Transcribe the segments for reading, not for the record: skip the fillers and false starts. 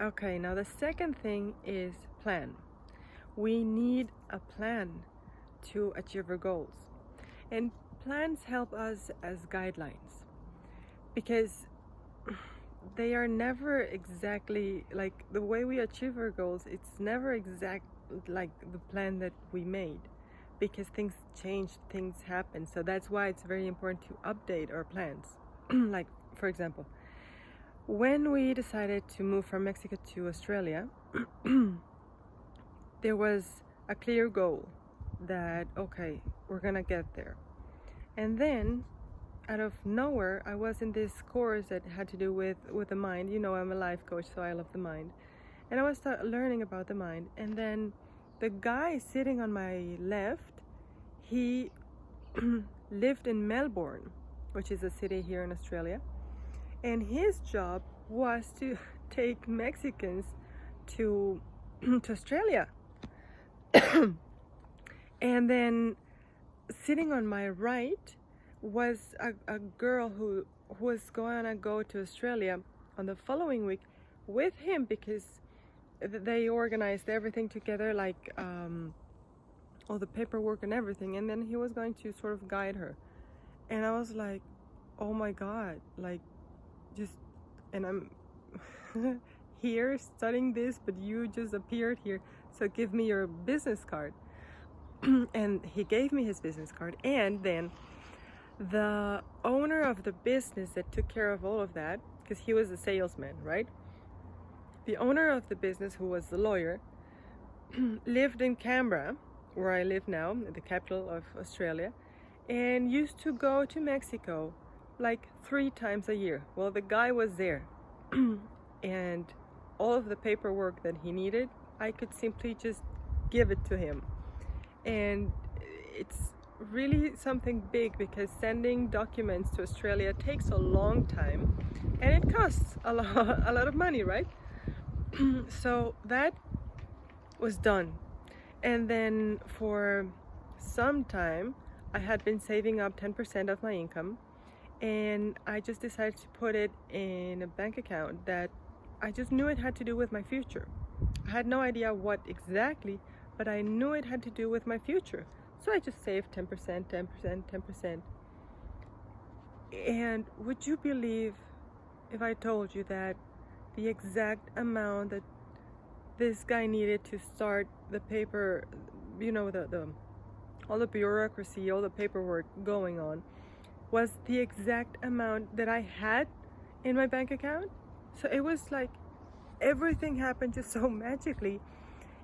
Okay, now the second thing is plan. We need a plan to achieve our goals. And plans help us as guidelines because they are never exactly like the way we achieve our goals. It's never exact like the plan that we made because things change, things happen. So that's why it's very important to update our plans. Like, for example, when we decided to move from Mexico to Australia, there was a clear goal that, okay, we're gonna get there. And then, out of nowhere, I was in this course that had to do with the mind. You know, I'm a life coach, so I love the mind. And I was learning about the mind. And then the guy sitting on my left, he lived in Melbourne, which is a city here in Australia. And his job was to take Mexicans to Australia. And then sitting on my right was a girl who was going to go to Australia on the following week with him because they organized everything together, like all the paperwork and everything. And then he was going to sort of guide her. And I was like, oh my God, like, just, and I'm here studying this, but you just appeared here, so give me your business card. And he gave me his business card, and then the owner of the business that took care of all of that, because he was a salesman, right? The owner of the business, who was the lawyer, lived in Canberra, where I live now, the capital of Australia, and used to go to Mexico like 3 times a year. Well, the guy was there and all of the paperwork that he needed, I could simply just give it to him. And it's really something big because sending documents to Australia takes a long time and it costs a lot of money, right? So that was done. And then for some time I had been saving up 10% of my income, and I just decided to put it in a bank account that I just knew it had to do with my future. I had no idea what exactly, but I knew it had to do with my future. So I just saved 10%, 10%, 10%. And would you believe if I told you that the exact amount that this guy needed to start the paper, you know, all the bureaucracy, all the paperwork going on, was the exact amount that I had in my bank account? So it was like everything happened just so magically,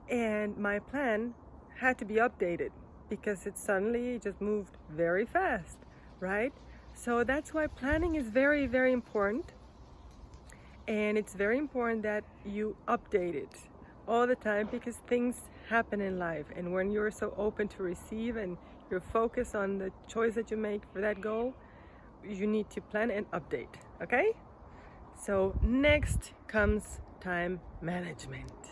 and my plan had to be updated because it suddenly just moved very fast, right? So that's why planning is very, very important, and it's very important that you update it all the time because things happen in life, and when you're so open to receive and you're focused on the choice that you make for that goal, you need to plan and update, okay? So next comes time management.